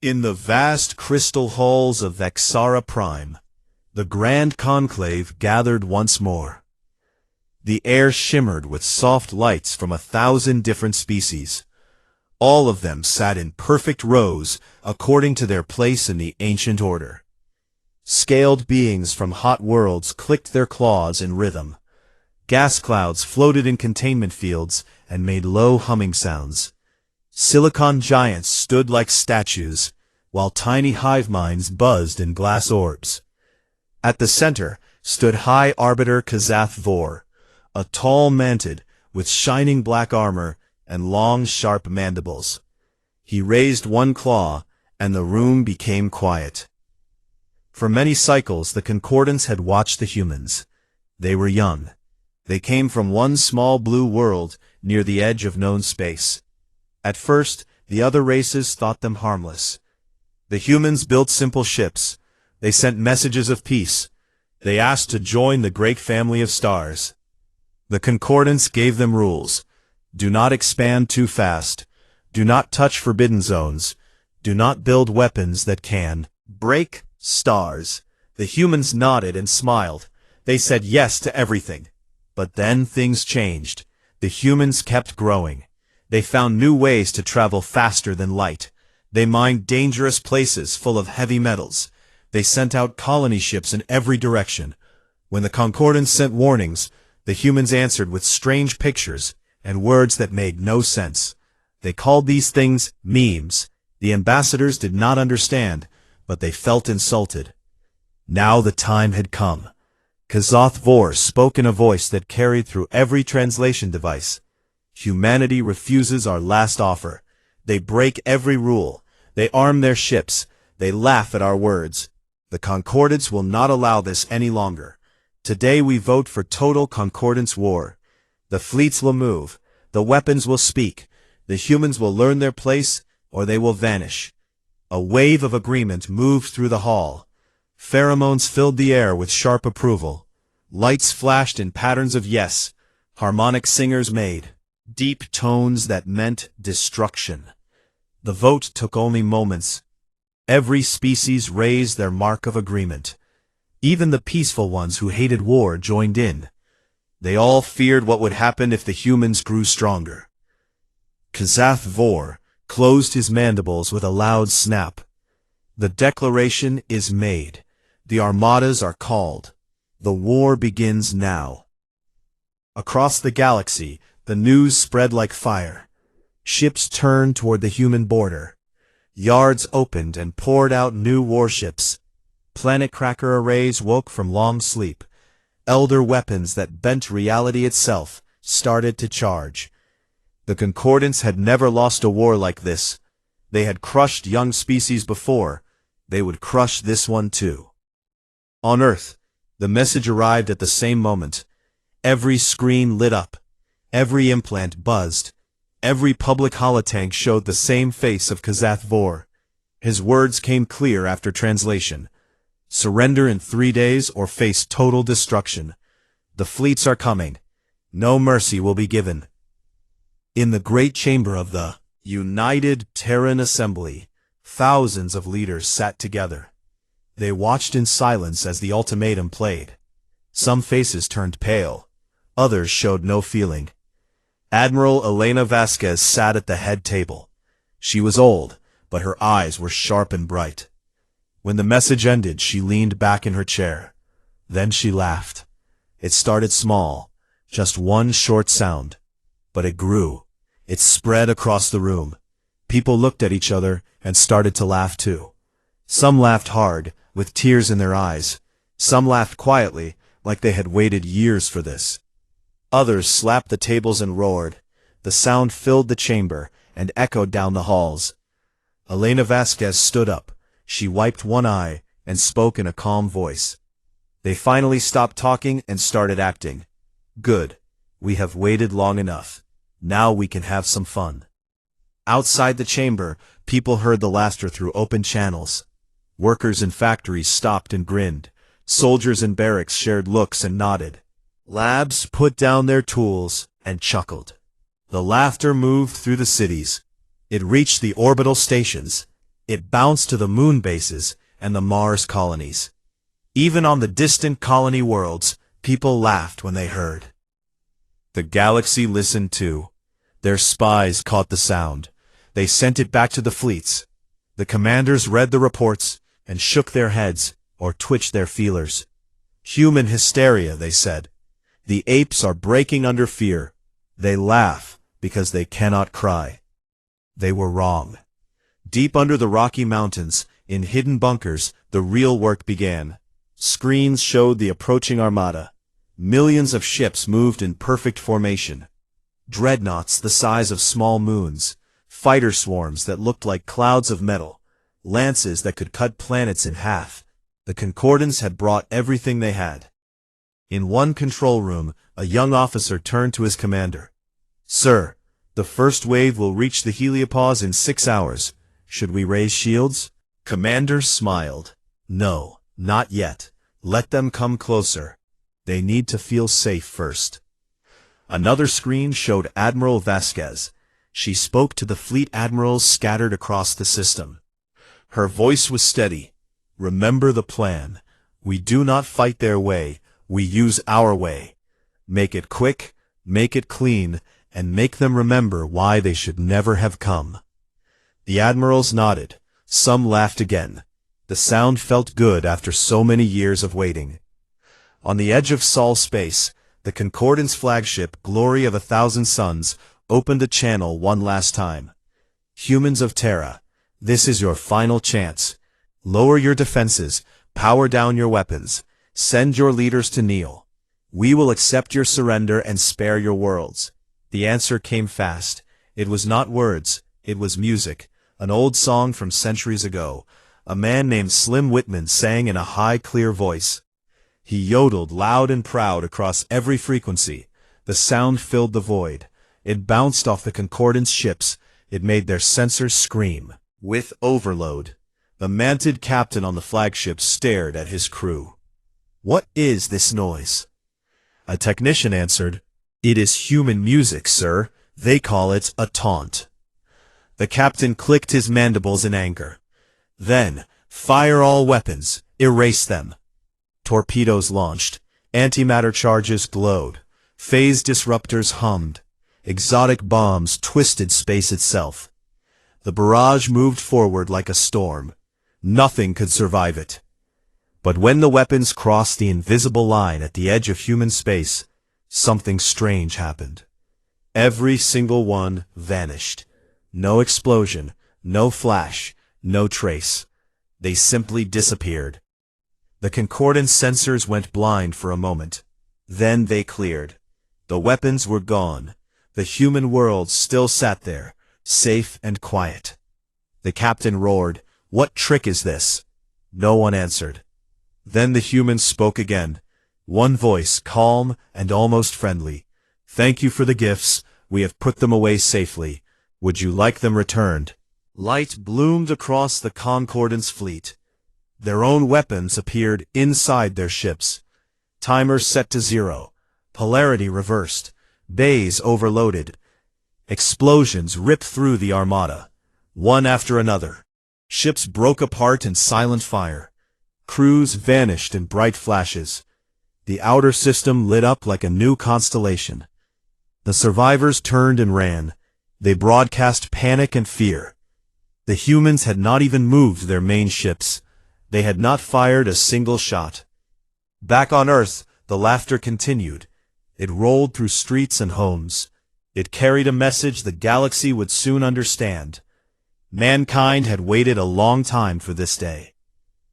In the vast crystal halls of Vexara Prime, the Grand Conclave gathered once more. The air shimmered with soft lights from 1,000 different species. All of them sat in perfect rows according to their place in the ancient order. Scaled beings from hot worlds clicked their claws in rhythm. Gas clouds floated in containment fields and made low humming sounds. Silicon giants stood like statues, while tiny hive minds buzzed in glass orbs. At the center stood High Arbiter Kazath Vor, a tall mantid with shining black armor and long, sharp mandibles. He raised one claw, and the room became quiet. For many cycles the Concordance had watched the humans. They were young. They came from one small blue world near the edge of known space. At first, the other races thought them harmless. The humans built simple ships. They sent messages of peace. They asked to join the great family of stars. The Concordance gave them rules. Do not expand too fast. Do not touch forbidden zones. Do not build weapons that can break stars. The humans nodded and smiled. They said yes to everything. But then things changed. The humans kept growing. They found new ways to travel faster than light. They mined dangerous places full of heavy metals. They sent out colony ships in every direction. When the Concordance sent warnings, the humans answered with strange pictures and words that made no sense. They called these things memes. The ambassadors did not understand, but they felt insulted. Now the time had come. Kazath Vor spoke in a voice that carried through every translation device. Humanity refuses our last offer. They break every rule. They arm their ships. They laugh at our words. The Concordance will not allow this any longer. Today we vote for total Concordance war. The fleets will move. The weapons will speak. The humans will learn their place, or they will vanish. A wave of agreement moved through the hall. Pheromones filled the air with sharp approval. Lights flashed in patterns of yes. Harmonic singers made deep tones that meant destruction. The vote took only moments. Every species raised their mark of agreement. Even the peaceful ones who hated war joined in. They all feared what would happen if the humans grew stronger. Kazath Vor closed his mandibles with a loud snap. The declaration is made. The armadas are called. The war begins now. Across the galaxy, the news spread like fire. Ships turned toward the human border. Yards opened and poured out new warships. Planet cracker arrays woke from long sleep. Elder weapons that bent reality itself started to charge. The Concordance had never lost a war like this. They had crushed young species before. They would crush this one too. On Earth, the message arrived at the same moment. Every screen lit up. Every implant buzzed. Every public holotank showed the same face of Kazath Vor. His words came clear after translation. Surrender in 3 days or face total destruction. The fleets are coming. No mercy will be given. In the great chamber of the United Terran Assembly, thousands of leaders sat together. They watched in silence as the ultimatum played. Some faces turned pale. Others showed no feeling. Admiral Elena Vasquez sat at the head table. She was old, but her eyes were sharp and bright. When the message ended, she leaned back in her chair. Then she laughed. It started small, just one short sound. But it grew. It spread across the room. People looked at each other and started to laugh too. Some laughed hard, with tears in their eyes. Some laughed quietly, like they had waited years for this. Others slapped the tables and roared. The sound filled the chamber and echoed down the halls. Elena Vasquez stood up. She wiped one eye and spoke in a calm voice. They finally stopped talking and started acting. Good. We have waited long enough. Now we can have some fun. Outside the chamber, people heard the laughter through open channels. Workers in factories stopped and grinned. Soldiers in barracks shared looks and nodded. Labs put down their tools and chuckled. The laughter moved through the cities. It reached the orbital stations. It bounced to the moon bases and the Mars colonies. Even on the distant colony worlds, people laughed when they heard. The galaxy listened too. Their spies caught the sound. They sent it back to the fleets. The commanders read the reports and shook their heads or twitched their feelers. Human hysteria, they said. The apes are breaking under fear. They laugh because they cannot cry. They were wrong. Deep under the Rocky Mountains, in hidden bunkers, the real work began. Screens showed the approaching armada. Millions of ships moved in perfect formation. Dreadnoughts the size of small moons, fighter swarms that looked like clouds of metal, lances that could cut planets in half. The Concordance had brought everything they had. In one control room, a young officer turned to his commander. "Sir, the first wave will reach the heliopause in 6 hours. Should we raise shields?" Commander smiled. "No, not yet. Let them come closer. They need to feel safe first." Another screen showed Admiral Vasquez. She spoke to the fleet admirals scattered across the system. Her voice was steady. "Remember the plan. We do not fight their way. We use our way. Make it quick, make it clean, and make them remember why they should never have come." The admirals nodded. Some laughed again. The sound felt good after so many years of waiting. On the edge of Sol space, the Concordance flagship, Glory of 1,000 Suns, opened a channel one last time. "Humans of Terra, this is your final chance. Lower your defenses, power down your weapons, send your leaders to kneel. We will accept your surrender and spare your worlds." The answer came fast. It was not words, it was music, an old song from centuries ago. A man named Slim Whitman sang in a high, clear voice. He yodeled loud and proud across every frequency. The sound filled the void. It bounced off the Concordance ships. It made their sensors scream. With overload, the manted captain on the flagship stared at his crew. "What is this noise?" A technician answered, "It is human music, sir. They call it a taunt." The captain clicked his mandibles in anger. "Then, fire all weapons. Erase them." Torpedoes launched. Antimatter charges glowed. Phase disruptors hummed. Exotic bombs twisted space itself. The barrage moved forward like a storm. Nothing could survive it. But when the weapons crossed the invisible line at the edge of human space, something strange happened. Every single one vanished. No explosion, no flash, no trace. They simply disappeared. The Concordance sensors went blind for a moment. Then they cleared. The weapons were gone. The human world still sat there, safe and quiet. The captain roared, "What trick is this?" No one answered. Then the humans spoke again. One voice, calm and almost friendly. "Thank you for the gifts. We have put them away safely. Would you like them returned?" Light bloomed across the Concordance fleet. Their own weapons appeared inside their ships. Timers set to 0. Polarity reversed. Bays overloaded. Explosions ripped through the armada, one after another. Ships broke apart in silent fire. Crews vanished in bright flashes. The outer system lit up like a new constellation. The survivors turned and ran. They broadcast panic and fear. The humans had not even moved their main ships. They had not fired a single shot. Back on Earth, the laughter continued. It rolled through streets and homes. It carried a message the galaxy would soon understand. Mankind had waited a long time for this day.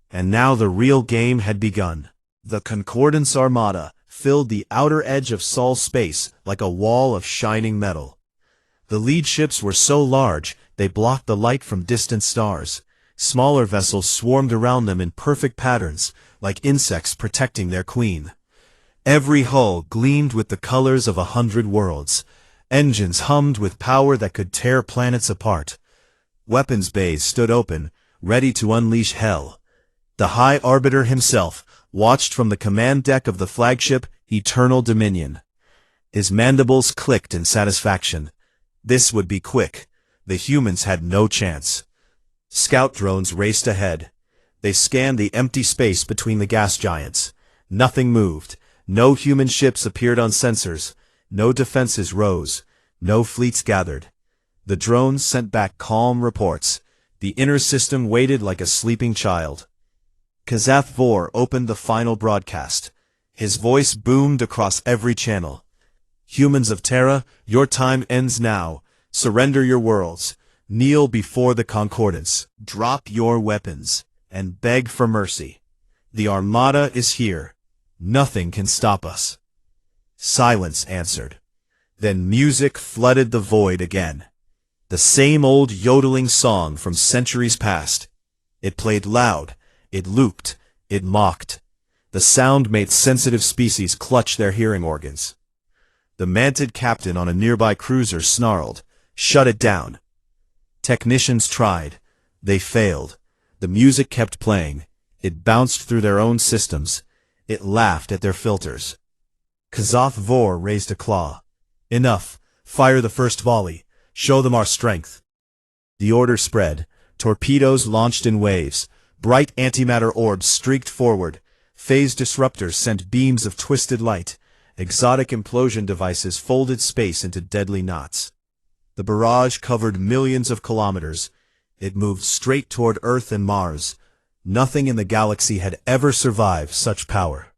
And now the real game had begun. The Concordance Armada filled the outer edge of Sol space like a wall of shining metal. The lead ships were so large, they blocked the light from distant stars. Smaller vessels swarmed around them in perfect patterns, like insects protecting their queen. Every hull gleamed with the colors of 100 worlds. Engines hummed with power that could tear planets apart. Weapons bays stood open, ready to unleash hell. The High Arbiter himself watched from the command deck of the flagship Eternal Dominion. His mandibles clicked in satisfaction. This would be quick. The humans had no chance. Scout drones raced ahead. They scanned the empty space between the gas giants. Nothing moved. No human ships appeared on sensors. No defenses rose. No fleets gathered. The drones sent back calm reports. The inner system waited like a sleeping child. HFY War opened the final broadcast. His voice boomed across every channel. Humans of Terra, your time ends now. Surrender your worlds. Kneel before the Concordance. Drop your weapons and beg for mercy. The Armada is here. Nothing can stop us. Silence answered. Then music flooded the void again. The same old yodeling song from centuries past. It played loud. It looped. It mocked. The sound made sensitive species clutch their hearing organs. The manted captain on a nearby cruiser snarled, "Shut it down." Technicians tried. They failed. The music kept playing. It bounced through their own systems. It laughed at their filters. HFY War raised a claw. "Enough. Fire the first volley. Show them our strength." The order spread. Torpedoes launched in waves. Bright antimatter orbs streaked forward. Phase disruptors sent beams of twisted light. Exotic implosion devices folded space into deadly knots. The barrage covered millions of kilometers. It moved straight toward Earth and Mars. Nothing in the galaxy had ever survived such power.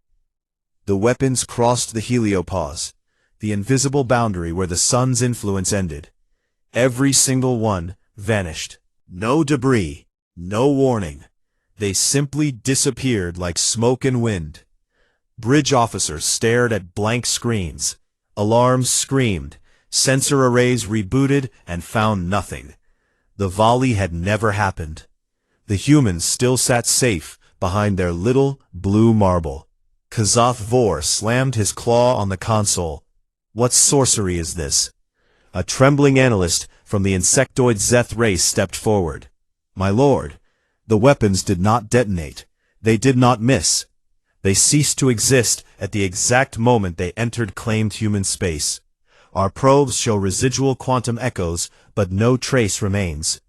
The weapons crossed the heliopause, the invisible boundary where the sun's influence ended. Every single one vanished. No debris, no warning. They simply disappeared like smoke and wind. Bridge officers stared at blank screens. Alarms screamed. Sensor arrays rebooted and found nothing. The volley had never happened. The humans still sat safe behind their little blue marble. HFY War slammed his claw on the console. "What sorcery is this?" A trembling analyst from the insectoid Zeth race stepped forward. "My lord, the weapons did not detonate. They did not miss. They ceased to exist at the exact moment they entered claimed human space. Our probes show residual quantum echoes, but no trace remains."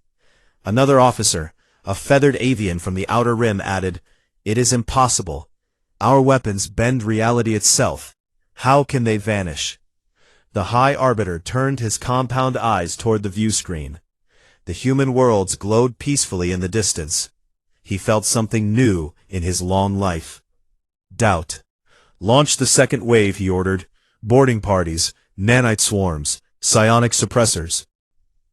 Another officer, a feathered avian from the Outer Rim, added, "It is impossible. Our weapons bend reality itself. How can they vanish?" The High Arbiter turned his compound eyes toward the viewscreen. The human worlds glowed peacefully in the distance. He felt something new in his long life. Doubt. "Launch the second wave," he ordered. "Boarding parties, nanite swarms, psionic suppressors."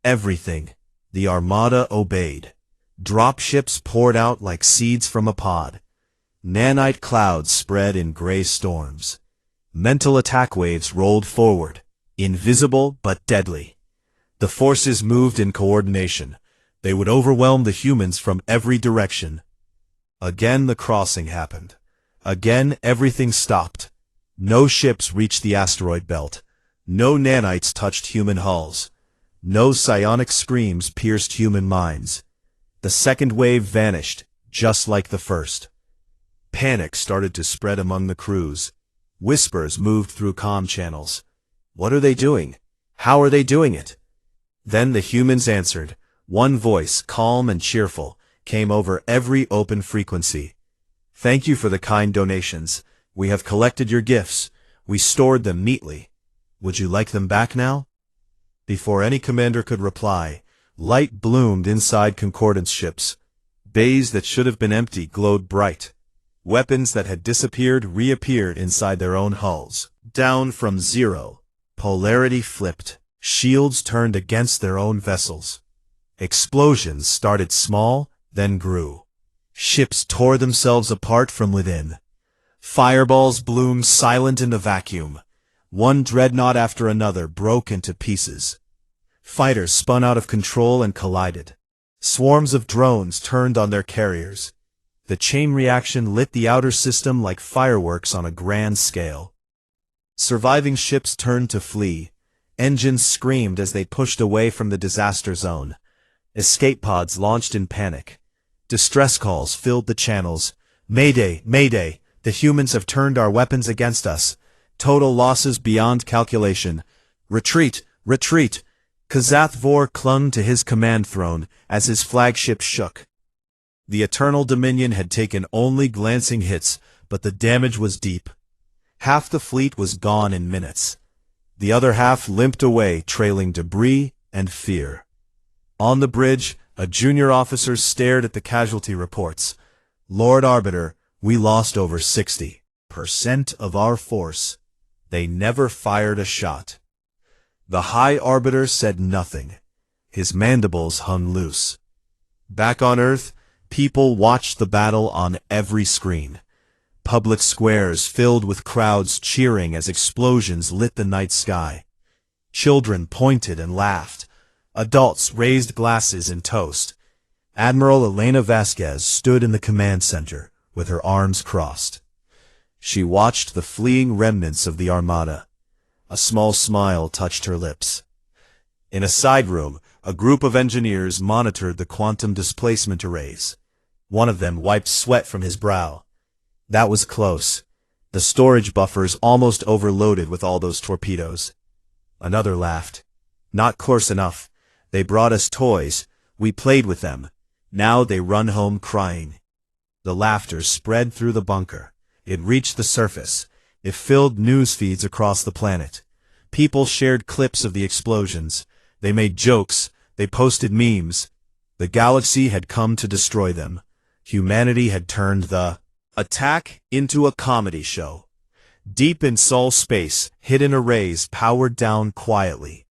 Everything. The Armada obeyed. Dropships poured out like seeds from a pod. Nanite clouds spread in gray storms. Mental attack waves rolled forward, invisible but deadly. The forces moved in coordination. They would overwhelm the humans from every direction. Again the crossing happened. Again everything stopped. No ships reached the asteroid belt. No nanites touched human hulls. No psionic screams pierced human minds. The second wave vanished, just like the first. Panic started to spread among the crews. Whispers moved through comm channels. What are they doing? How are they doing it? Then the humans answered. One voice, calm and cheerful, came over every open frequency. "Thank you for the kind donations. We have collected your gifts. We stored them neatly. Would you like them back now?" Before any commander could reply, light bloomed inside Concordance ships. Bays that should have been empty glowed bright. Weapons that had disappeared reappeared inside their own hulls. Down from zero. Polarity flipped. Shields turned against their own vessels. Explosions started small, then grew. Ships tore themselves apart from within. Fireballs bloomed silent in the vacuum. One dreadnought after another broke into pieces. Fighters spun out of control and collided. Swarms of drones turned on their carriers. The chain reaction lit the outer system like fireworks on a grand scale. Surviving ships turned to flee. Engines screamed as they pushed away from the disaster zone. Escape pods launched in panic. Distress calls filled the channels. "Mayday! Mayday! The humans have turned our weapons against us. Total losses beyond calculation. Retreat! Retreat!" Kazath Vor clung to his command throne as his flagship shook. The Eternal Dominion had taken only glancing hits, but the damage was deep. Half the fleet was gone in minutes. The other half limped away, trailing debris and fear. On the bridge, a junior officer stared at the casualty reports. "Lord Arbiter, we lost over 60% of our force. They never fired a shot." The High Arbiter said nothing. His mandibles hung loose. Back on Earth, people watched the battle on every screen. Public squares filled with crowds cheering as explosions lit the night sky. Children pointed and laughed. Adults raised glasses in toast. Admiral Elena Vasquez stood in the command center with her arms crossed. She watched the fleeing remnants of the Armada. A small smile touched her lips. In a side room, a group of engineers monitored the quantum displacement arrays. One of them wiped sweat from his brow. That was close. The storage buffers almost overloaded with all those torpedoes. Another laughed. "Not close enough. They brought us toys. We played with them. Now they run home crying." The laughter spread through the bunker. It reached the surface. It filled news feeds across the planet. People shared clips of the explosions. They made jokes. They posted memes. The galaxy had come to destroy them. Humanity had turned the attack into a comedy show. Deep in Sol space, hidden arrays powered down quietly.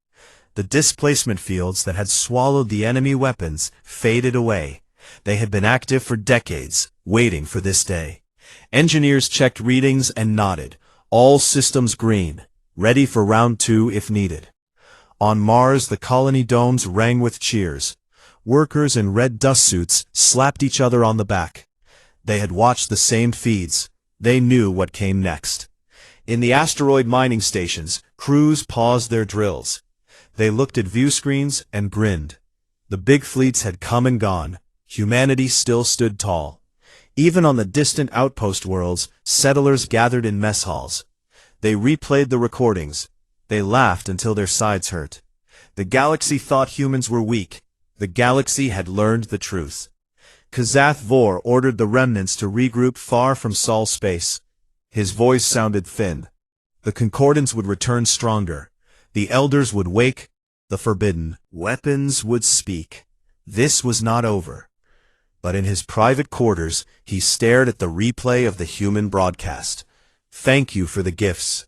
The displacement fields that had swallowed the enemy weapons faded away. They had been active for decades, waiting for this day. Engineers checked readings and nodded. All systems green, ready for round 2 if needed. On Mars, the colony domes rang with cheers. Workers in red dust suits slapped each other on the back. They had watched the same feeds. They knew what came next. In the asteroid mining stations, crews paused their drills. They looked at view screens and grinned. The big fleets had come and gone. Humanity still stood tall. Even on the distant outpost worlds, settlers gathered in mess halls. They replayed the recordings. They laughed until their sides hurt. The galaxy thought humans were weak. The galaxy had learned the truth. Kazath Vor ordered the remnants to regroup far from Sol space. His voice sounded thin. The Concordance would return stronger. The Elders would wake. The forbidden weapons would speak. This was not over. But in his private quarters, he stared at the replay of the human broadcast. "Thank you for the gifts."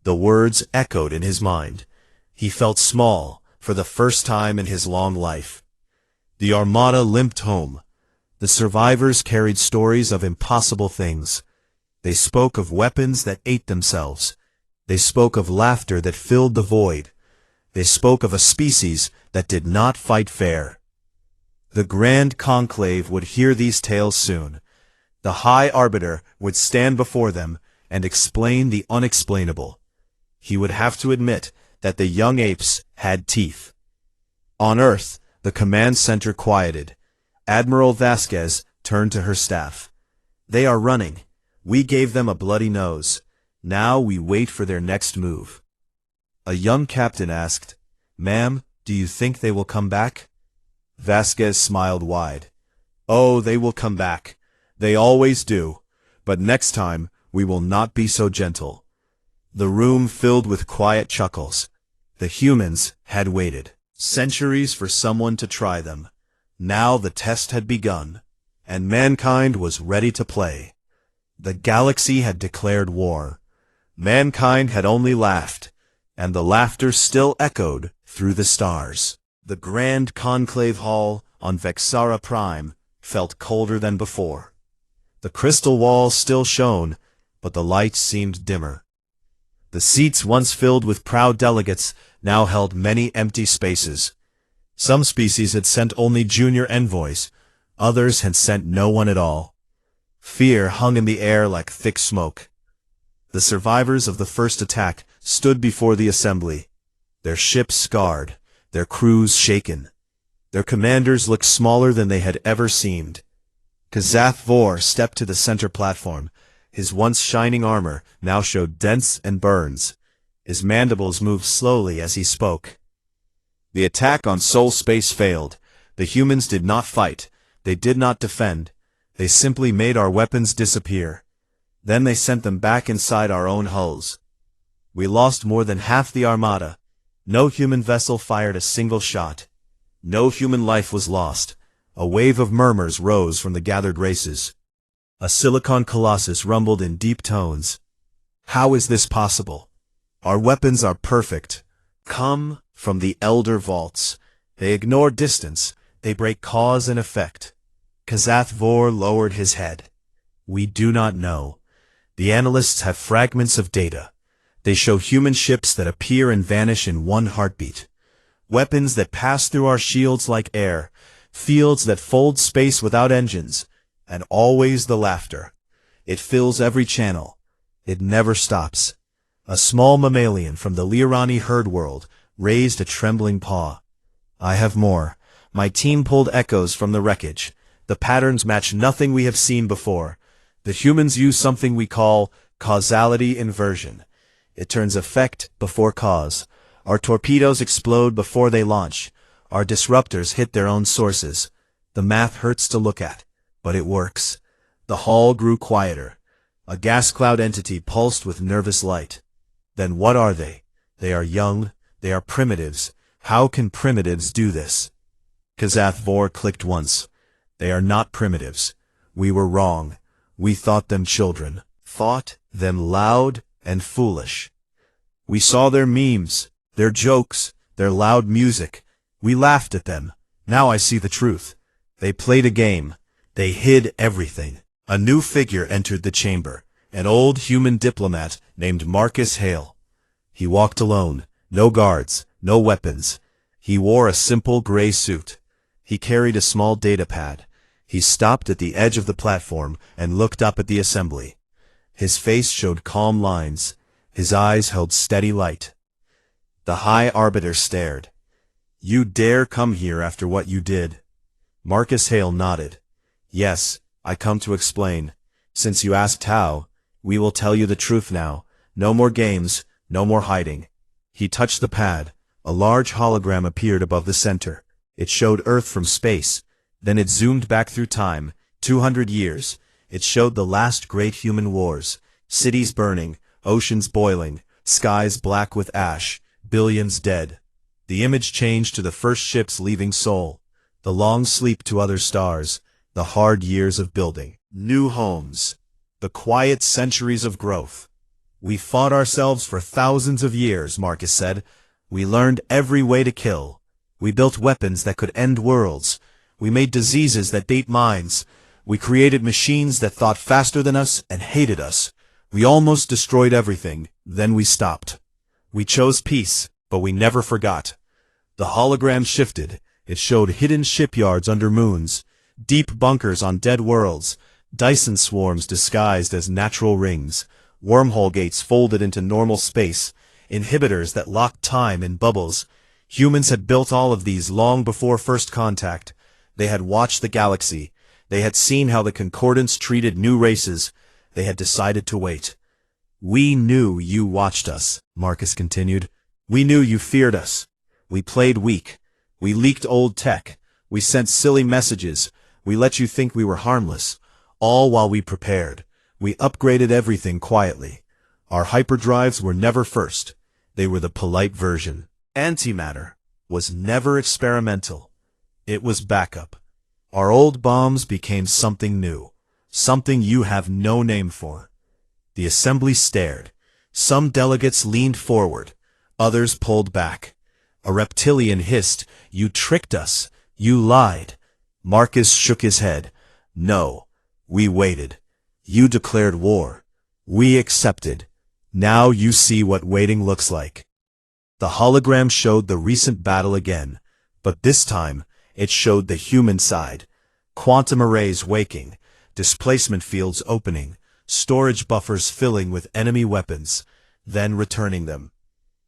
The words echoed in his mind. He felt small, for the first time in his long life. The Armada limped home. The survivors carried stories of impossible things. They spoke of weapons that ate themselves. They spoke of laughter that filled the void. They spoke of a species that did not fight fair. The Grand Conclave would hear these tales soon. The High Arbiter would stand before them and explain the unexplainable. He would have to admit that the young apes had teeth. On Earth, the command center quieted. Admiral Vasquez turned to her staff. "They are running. We gave them a bloody nose. Now we wait for their next move." A young captain asked, "Ma'am, do you think they will come back?" Vasquez smiled wide. "Oh, they will come back. They always do. But next time, we will not be so gentle." The room filled with quiet chuckles. The humans had waited centuries for someone to try them. Now the test had begun, and mankind was ready to play. The galaxy had declared war. Mankind had only laughed, and the laughter still echoed through the stars. The Grand Conclave Hall on Vexara Prime felt colder than before. The crystal walls still shone, but the lights seemed dimmer. The seats once filled with proud delegates now held many empty spaces. Some species had sent only junior envoys. Others had sent no one at all. Fear hung in the air like thick smoke. The survivors of the first attack stood before the assembly, their ships scarred, their crews shaken. Their commanders looked smaller than they had ever seemed. Kazath Vor stepped to the center platform. His once shining armor now showed dents and burns. His mandibles moved slowly as he spoke. The attack on Sol Space failed. The humans did not fight. They did not defend. They simply made our weapons disappear. Then they sent them back inside our own hulls. We lost more than half the armada. No human vessel fired a single shot. No human life was lost. A wave of murmurs rose from the gathered races. A silicon colossus rumbled in deep tones. How is this possible? Our weapons are perfect. Come from the Elder Vaults. They ignore distance. They break cause and effect. Kazath Vor lowered his head. We do not know. The analysts have fragments of data. They show human ships that appear and vanish in one heartbeat. Weapons that pass through our shields like air. Fields that fold space without engines. And always the laughter. It fills every channel. It never stops. A small mammalian from the Lirani herd world raised a trembling paw. I have more. My team pulled echoes from the wreckage. The patterns match nothing we have seen before. The humans use something we call causality inversion. It turns effect before cause. Our torpedoes explode before they launch. Our disruptors hit their own sources. The math hurts to look at, but it works. The hall grew quieter. A gas cloud entity pulsed with nervous light. Then what are they? They are young. They are primitives. How can primitives do this? Kazath Vor clicked once. They are not primitives. We were wrong. We thought them children. Thought them loud and foolish. We saw their memes, their jokes, their loud music. We laughed at them. Now I see the truth. They played a game. They hid everything. A new figure entered the chamber, an old human diplomat named Marcus Hale. He walked alone, no guards, no weapons. He wore a simple gray suit. He carried a small data pad. He stopped at the edge of the platform and looked up at the assembly. His face showed calm lines. His eyes held steady light. The High Arbiter stared. You dare come here after what you did? Marcus Hale nodded. Yes, I come to explain. Since you asked how, we will tell you the truth now. No more games, no more hiding. He touched the pad. A large hologram appeared above the center. It showed Earth from space. Then it zoomed back through time, 200 years. It showed the last great human wars. Cities burning, oceans boiling, skies black with ash, billions dead. The image changed to the first ships leaving Sol. The long sleep to other stars. The hard years of building. New homes. The quiet centuries of growth. We fought ourselves for thousands of years, Marcus said. We learned every way to kill. We built weapons that could end worlds. We made diseases that ate minds. We created machines that thought faster than us and hated us. We almost destroyed everything, then we stopped. We chose peace, but we never forgot. The hologram shifted. It showed hidden shipyards under moons, deep bunkers on dead worlds, Dyson swarms disguised as natural rings, wormhole gates folded into normal space, inhibitors that locked time in bubbles. Humans had built all of these long before first contact. They had watched the galaxy. They had seen how the Concordance treated new races. They had decided to wait. We knew you watched us, Marcus continued. We knew you feared us. We played weak. We leaked old tech. We sent silly messages. We let you think we were harmless. All while we prepared. We upgraded everything quietly. Our hyperdrives were never first. They were the polite version. Antimatter was never experimental. It was backup. Our old bombs became something new. Something you have no name for. The assembly stared. Some delegates leaned forward. Others pulled back. A reptilian hissed, "You tricked us. You lied." Marcus shook his head. "No. We waited. You declared war. We accepted. Now you see what waiting looks like." The hologram showed the recent battle again, but this time it showed the human side. Quantum arrays waking, displacement fields opening, storage buffers filling with enemy weapons, then returning them.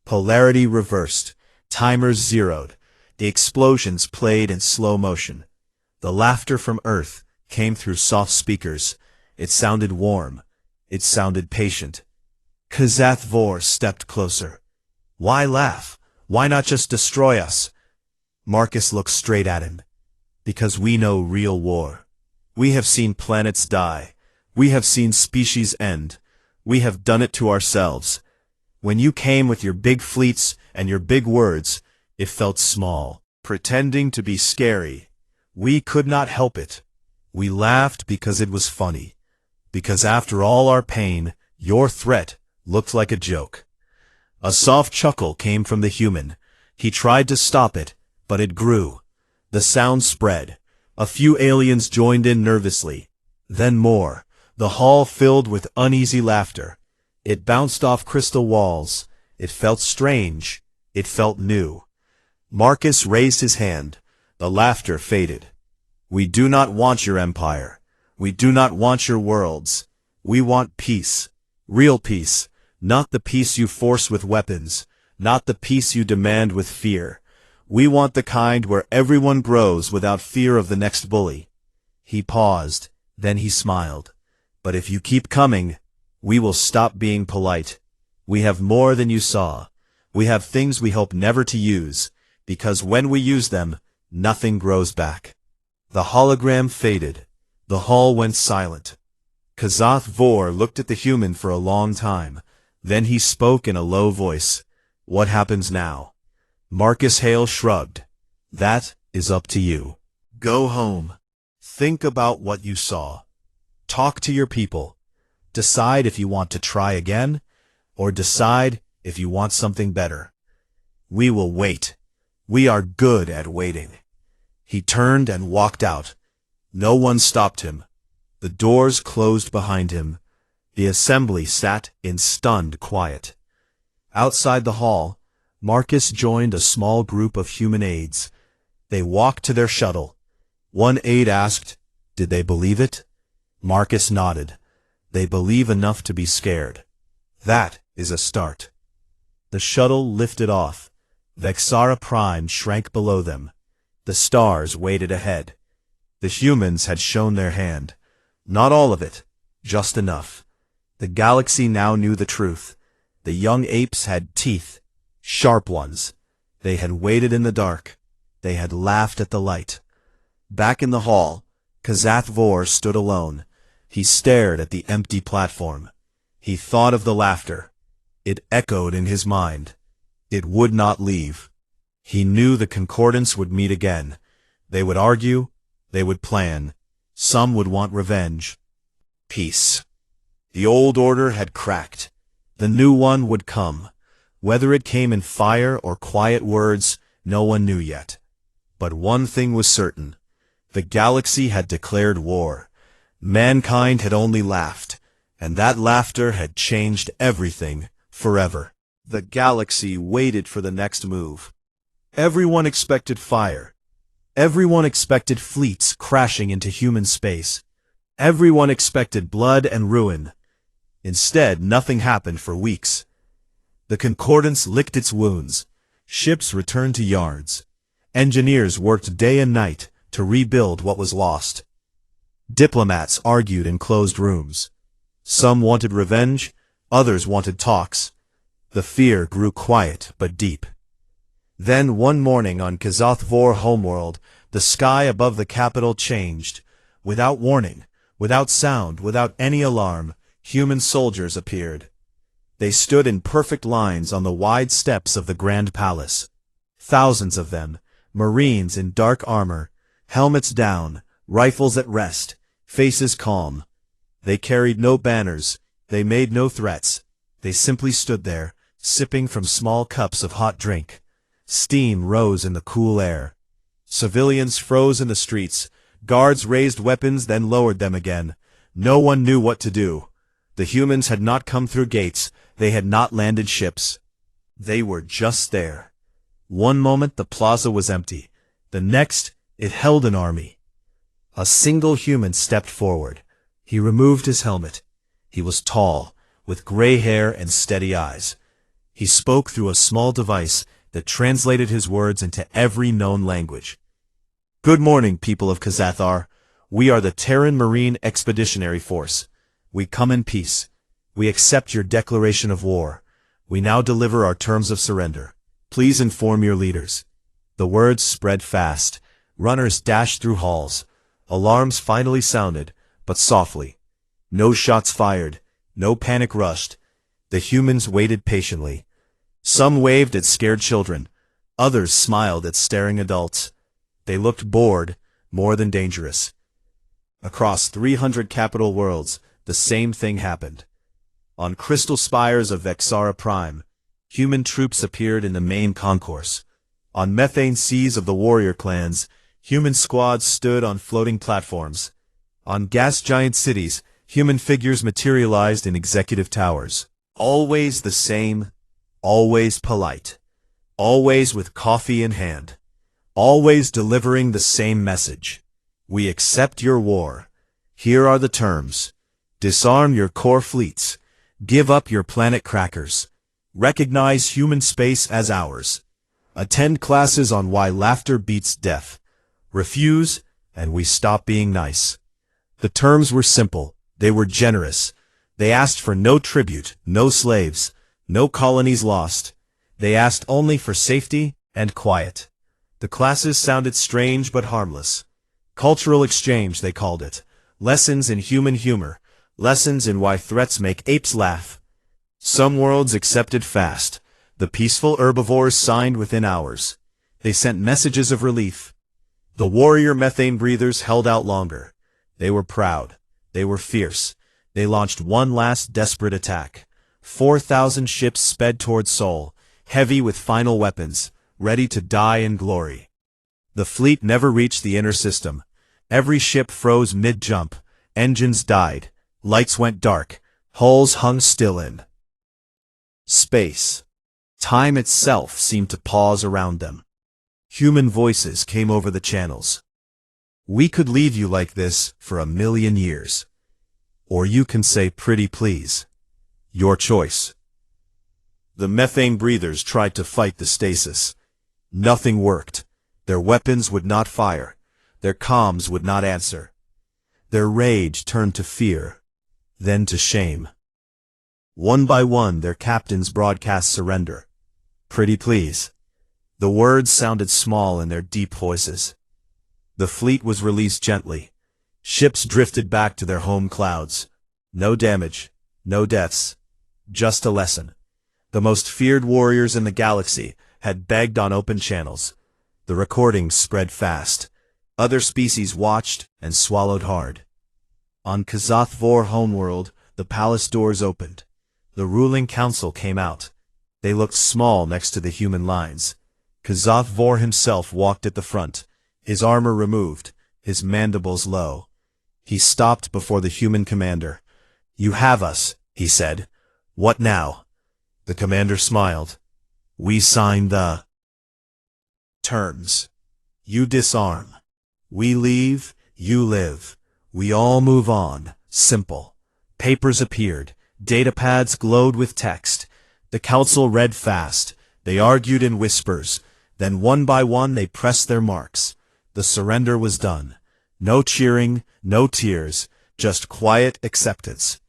Polarity reversed, timers zeroed, the explosions played in slow motion. The laughter from Earth came through soft speakers. It sounded warm. It sounded patient. Kazath Vor stepped closer. "Why laugh? Why not just destroy us? Marcus looked straight at him. Because we know real war. We have seen planets die. We have seen species end. We have done it to ourselves. When you came with your big fleets and your big words, it felt small, pretending to be scary. We could not help it. We laughed because it was funny. Because after all our pain, your threat looked like a joke. A soft chuckle came from the human. He tried to stop it, but it grew. The sound spread. A few aliens joined in nervously. Then more. The hall filled with uneasy laughter. It bounced off crystal walls. It felt strange. It felt new. Marcus raised his hand. The laughter faded. We do not want your empire. We do not want your worlds. We want peace. Real peace. Not the peace you force with weapons. Not the peace you demand with fear. We want the kind where everyone grows without fear of the next bully. He paused. Then he smiled. But if you keep coming, we will stop being polite. We have more than you saw. We have things we hope never to use, because when we use them, nothing grows back. The hologram faded. The hall went silent. HFY War looked at the human for a long time. Then he spoke in a low voice. What happens now? Marcus Hale shrugged. That is up to you. Go home. Think about what you saw. Talk to your people. Decide if you want to try again, or decide if you want something better. We will wait. We are good at waiting. He turned and walked out. No one stopped him. The doors closed behind him. The assembly sat in stunned quiet. Outside the hall, Marcus joined a small group of human aides. They walked to their shuttle. One aide asked, "Did they believe it?" Marcus nodded. They believe enough to be scared. That is a start. The shuttle lifted off. Vexara Prime shrank below them. The stars waited ahead. The humans had shown their hand. Not all of it, just enough. The galaxy now knew the truth. The young apes had teeth, sharp ones. They had waited in the dark. They had laughed at the light. Back in the hall, HFY War stood alone. He stared at the empty platform. He thought of the laughter. It echoed in his mind. It would not leave. He knew the Concordance would meet again. They would argue. They would plan. Some would want revenge. Peace. The old order had cracked. The new one would come. Whether it came in fire or quiet words, no one knew yet. But one thing was certain. The galaxy had declared war. Mankind had only laughed, and that laughter had changed everything forever. The galaxy waited for the next move. Everyone expected fire. Everyone expected fleets crashing into human space. Everyone expected blood and ruin. Instead, nothing happened for weeks. The Concordance licked its wounds. Ships returned to yards. Engineers worked day and night to rebuild what was lost. Diplomats argued in closed rooms. Some wanted revenge, others wanted talks. The fear grew quiet but deep. Then one morning on HFY War homeworld, the sky above the capital changed. Without warning, without sound, without any alarm, human soldiers appeared. They stood in perfect lines on the wide steps of the Grand Palace. Thousands of them, Marines in dark armor, helmets down, rifles at rest, faces calm. They carried no banners, they made no threats. They simply stood there, sipping from small cups of hot drink. Steam rose in the cool air. Civilians froze in the streets. Guards raised weapons, then lowered them again. No one knew what to do. The humans had not come through gates. They had not landed ships. They were just there. One moment the plaza was empty. The next, it held an army. A single human stepped forward. He removed his helmet. He was tall, with gray hair and steady eyes. He spoke through a small device that translated his words into every known language. Good morning, people of HFY. We are the Terran Marine Expeditionary Force. We come in peace. We accept your declaration of war. We now deliver our terms of surrender. Please inform your leaders. The words spread fast. Runners dashed through halls. Alarms finally sounded, but softly. No shots fired. No panic rushed. The humans waited patiently. Some waved at scared children. Others smiled at staring adults. They looked bored, more than dangerous. Across 300 capital worlds, the same thing happened. On crystal spires of Vexara Prime, human troops appeared in the main concourse. On methane seas of the warrior clans, human squads stood on floating platforms. On gas giant cities, human figures materialized in executive towers. Always the same, always polite. Always with coffee in hand. Always delivering the same message. We accept your war. Here are the terms. Disarm your core fleets. Give up your planet crackers. Recognize human space as ours. Attend classes on why laughter beats death. Refuse, and we stop being nice. The terms were simple. They were generous. They asked for no tribute, no slaves, no colonies lost. They asked only for safety and quiet. The classes sounded strange but harmless. Cultural exchange, they called it. Lessons in human humor. Lessons in why threats make apes laugh. Some worlds accepted fast. The peaceful herbivores signed within hours. They sent messages of relief. The warrior methane breathers held out longer. They were proud. They were fierce. They launched one last desperate attack. 4,000 ships sped toward Sol, heavy with final weapons, ready to die in glory. The fleet never reached the inner system. Every ship froze mid-jump. Engines died. Lights went dark. Hulls hung still in space. Time itself seemed to pause around them. Human voices came over the channels. We could leave you like this for 1,000,000 years. Or you can say pretty please. Your choice. The methane breathers tried to fight the stasis. Nothing worked. Their weapons would not fire. Their comms would not answer. Their rage turned to fear, then to shame. One by one their captains broadcast surrender. Pretty please. The words sounded small in their deep voices. The fleet was released gently. Ships drifted back to their home clouds. No damage, no deaths, just a lesson. The most feared warriors in the galaxy had begged on open channels. The recordings spread fast. Other species watched and swallowed hard. On Kazath Vor homeworld, the palace doors opened. The ruling council came out. They looked small next to the human lines. Kazath Vor himself walked at the front, his armor removed, his mandibles low. He stopped before the human commander. You have us, he said. What now? The commander smiled. We signed the terms. You disarm. We leave, you live. We all move on. Simple. Papers appeared. Datapads glowed with text. The council read fast. They argued in whispers. Then one by one they pressed their marks. The surrender was done. No cheering, no tears, just quiet acceptance.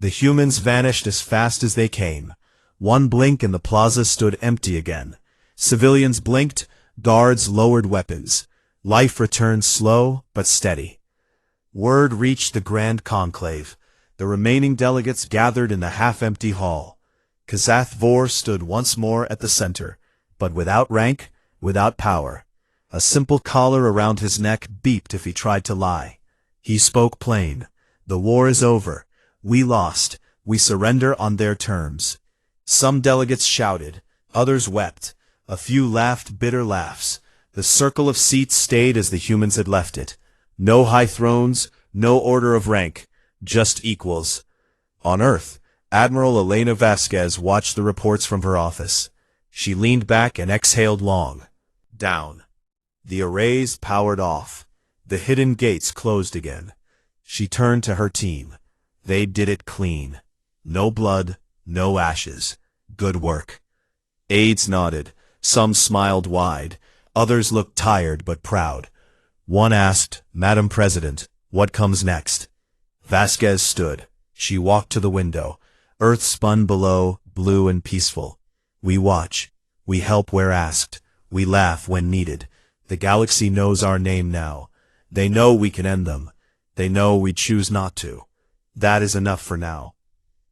The humans vanished as fast as they came. One blink and the plaza stood empty again. Civilians blinked, guards lowered weapons. Life returned slow but steady. Word reached the Grand Conclave. The remaining delegates gathered in the half-empty hall. Kazath Vor stood once more at the center, but without rank, without power. A simple collar around his neck beeped if he tried to lie. He spoke plain. The war is over. We lost. We surrender on their terms. Some delegates shouted. Others wept. A few laughed bitter laughs. The circle of seats stayed as the humans had left it. No high thrones, no order of rank, just equals. On Earth, Admiral Elena Vasquez watched the reports from her office. She leaned back and exhaled long. Down. The arrays powered off. The hidden gates closed again. She turned to her team. They did it clean. No blood, no ashes. Good work. Aides nodded. Some smiled wide. Others looked tired but proud. One asked, Madam President, what comes next? Vasquez stood. She walked to the window. Earth spun below, blue and peaceful. We watch. We help where asked. We laugh when needed. The galaxy knows our name now. They know we can end them. They know we choose not to. That is enough for now.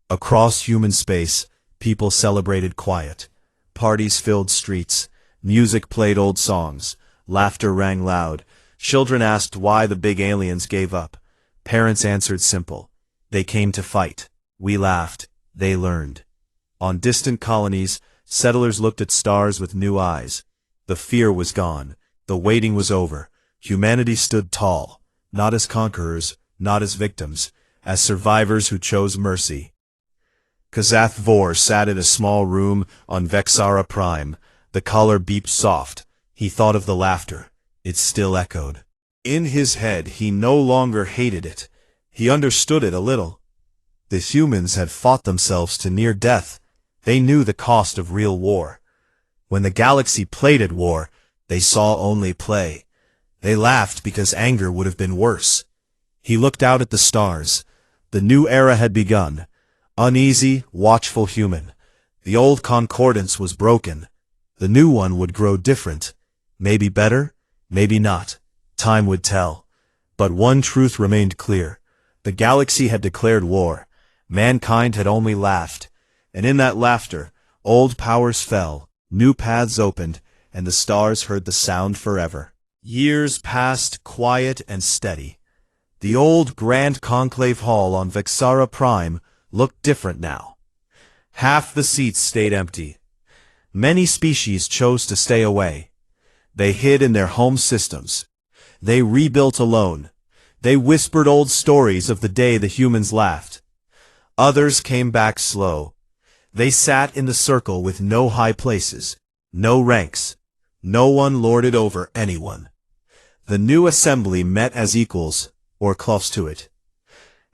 Across human space, people celebrated quiet. Parties filled streets. Music played old songs. Laughter rang loud. Children asked why the big aliens gave up. Parents answered simple. They came to fight. We laughed. They learned. On distant colonies, settlers looked at stars with new eyes. The fear was gone. The waiting was over. Humanity stood tall, not as conquerors, not as victims, as survivors who chose mercy. Kazath Vor sat in a small room on Vexara Prime. The collar beeped soft. He thought of the laughter. It still echoed. In his head, he no longer hated it. He understood it a little. The humans had fought themselves to near death. They knew the cost of real war. When the galaxy played at war, they saw only play. They laughed because anger would have been worse. He looked out at the stars. The new era had begun. Uneasy, watchful human. The old concordance was broken. The new one would grow different. Maybe better, maybe not. Time would tell. But one truth remained clear. The galaxy had declared war. Mankind had only laughed. And in that laughter, old powers fell, new paths opened, and the stars heard the sound forever. Years passed, quiet and steady. The old Grand Conclave Hall on Vexara Prime looked different now. Half the seats stayed empty. Many species chose to stay away. They hid in their home systems. They rebuilt alone. They whispered old stories of the day the humans laughed. Others came back slow. They sat in the circle with no high places, no ranks. No one lorded over anyone. The new assembly met as equals, or close to it.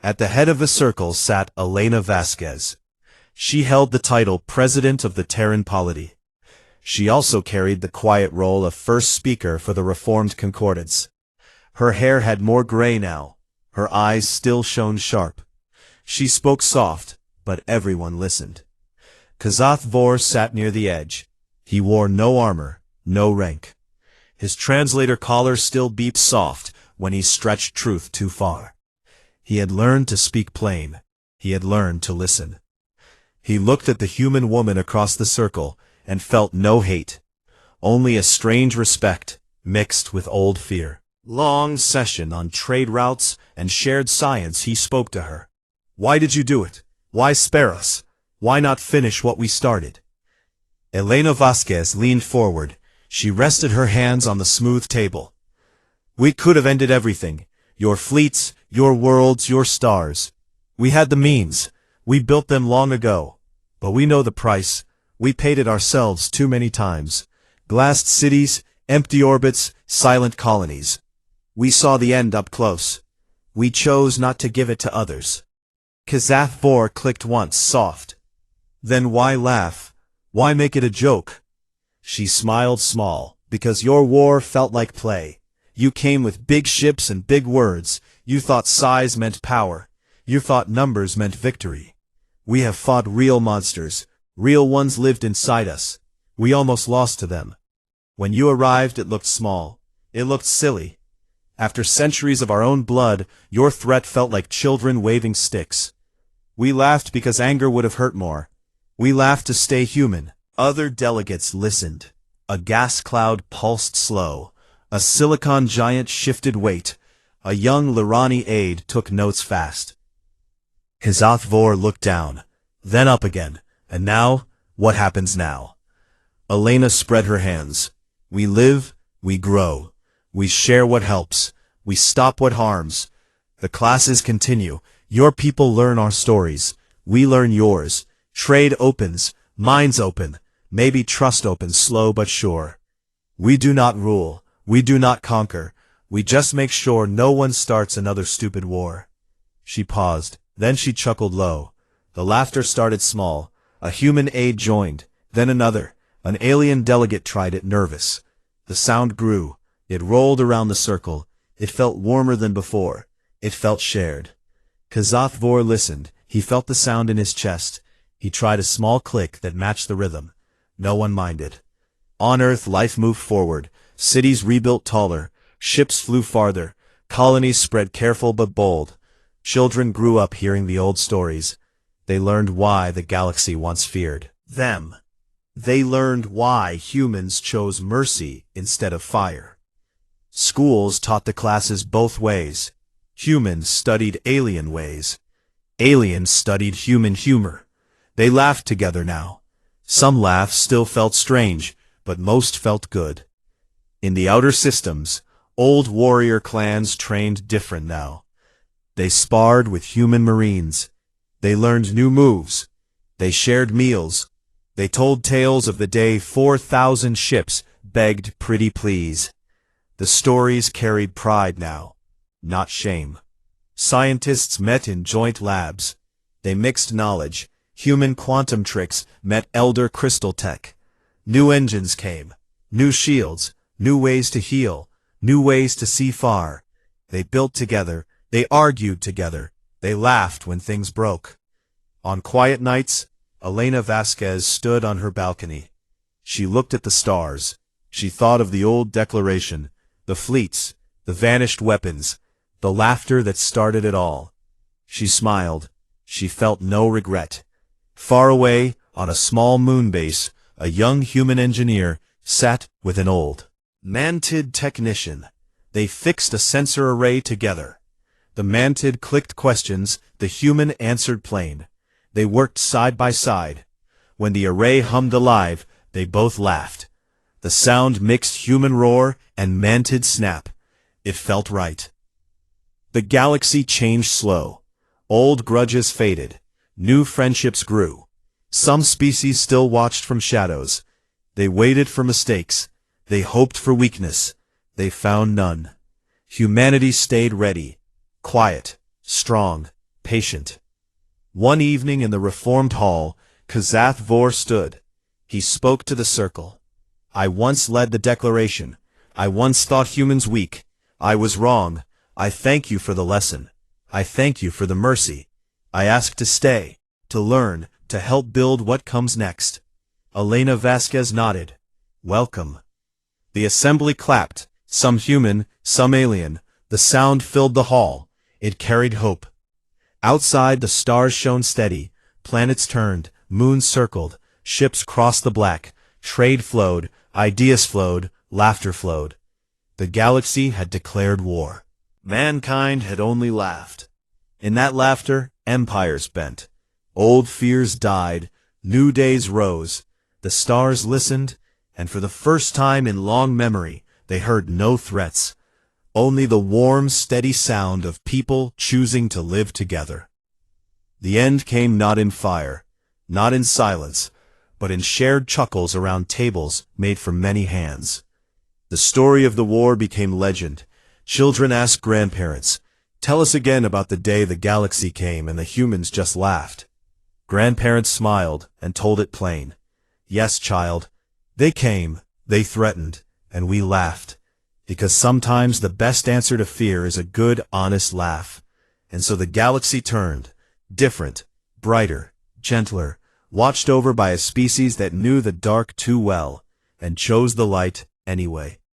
At the head of the circle sat Elena Vasquez. She held the title President of the Terran Polity. She also carried the quiet role of first speaker for the reformed Concordance. Her hair had more gray now. Her eyes still shone sharp. She spoke soft, but everyone listened. Kazath Vor sat near the edge. He wore no armor, no rank. His translator collar still beeped soft when he stretched truth too far. He had learned to speak plain. He had learned to listen. He looked at the human woman across the circle and felt no hate, only a strange respect mixed with old fear. Long session on trade routes and shared science, he spoke to her. Why did you do it? Why spare us? Why not finish what we started? Elena Vasquez leaned forward. She rested her hands on the smooth table. We could have ended everything. Your fleets, your worlds, your stars. We had the means. We built them long ago. But we know the price. We paid it ourselves too many times. Glassed cities, empty orbits, silent colonies. We saw the end up close. We chose not to give it to others. Kazath Vor clicked once, soft. Then why laugh? Why make it a joke? She smiled small, because your war felt like play. You came with big ships and big words. You thought size meant power. You thought numbers meant victory. We have fought real monsters. Real ones lived inside us. We almost lost to them. When you arrived, it looked small. It looked silly. After centuries of our own blood, your threat felt like children waving sticks. We laughed because anger would have hurt more. We laughed to stay human. Other delegates listened. A gas cloud pulsed slow. A silicon giant shifted weight. A young Lirani aide took notes fast. Kazath Vor looked down, then up again. And now, what happens now? Elena spread her hands. We live, we grow. We share what helps. We stop what harms. The classes continue. Your people learn our stories. We learn yours. Trade opens. Minds open. Maybe trust opens, slow but sure. We do not rule. We do not conquer. We just make sure no one starts another stupid war. She paused. Then she chuckled low. The laughter started small. A human aide joined. Then another. An alien delegate tried it, nervous. The sound grew. It rolled around the circle. It felt warmer than before. It felt shared. Kazath Vor listened. He felt the sound in his chest. He tried a small click that matched the rhythm. No one minded. On Earth, life moved forward, cities rebuilt taller, ships flew farther, colonies spread careful but bold. Children grew up hearing the old stories. They learned why the galaxy once feared them. They learned why humans chose mercy instead of fire. Schools taught the classes both ways. Humans studied alien ways. Aliens studied human humor. They laughed together now. Some laughs still felt strange, but most felt good. In the outer systems, old warrior clans trained different now. They sparred with human marines. They learned new moves. They shared meals. They told tales of the day 4,000 ships begged pretty please. The stories carried pride now, not shame. Scientists met in joint labs. They mixed knowledge. Human quantum tricks met elder crystal tech. New engines came, new shields, new ways to heal, new ways to see far. They built together, they argued together, they laughed when things broke. On quiet nights, Elena Vasquez stood on her balcony. She looked at the stars. She thought of the old declaration, the fleets, the vanished weapons, the laughter that started it all. She smiled. She felt no regret. Far away, on a small moon base, a young human engineer sat with an old mantid technician. They fixed a sensor array together. The mantid clicked questions, the human answered plain. They worked side by side. When the array hummed alive, they both laughed. The sound mixed human roar and mantid snap. It felt right. The galaxy changed slow. Old grudges faded. New friendships grew. Some species still watched from shadows. They waited for mistakes. They hoped for weakness. They found none. Humanity stayed ready. Quiet, strong, patient. One evening in the reformed hall, Kazath Vor stood. He spoke to the circle. I once led the declaration. I once thought humans weak. I was wrong. I thank you for the lesson. I thank you for the mercy. I ask to stay, to learn, to help build what comes next. Elena Vasquez nodded. Welcome. The assembly clapped, some human, some alien. The sound filled the hall. It carried hope. Outside, the stars shone steady. Planets turned, moons circled, ships crossed the black. Trade flowed, ideas flowed, laughter flowed. The galaxy had declared war. Mankind had only laughed. In that laughter, empires bent. Old fears died, new days rose. The stars listened, and for the first time in long memory, they heard no threats. Only the warm, steady sound of people choosing to live together. The end came not in fire, not in silence, but in shared chuckles around tables made from many hands. The story of the war became legend. Children asked grandparents, "Tell us again about the day the galaxy came and the humans just laughed." Grandparents smiled and told it plain. Yes, child, they came, they threatened, and we laughed. Because sometimes the best answer to fear is a good, honest laugh. And so the galaxy turned, different, brighter, gentler, watched over by a species that knew the dark too well, and chose the light anyway.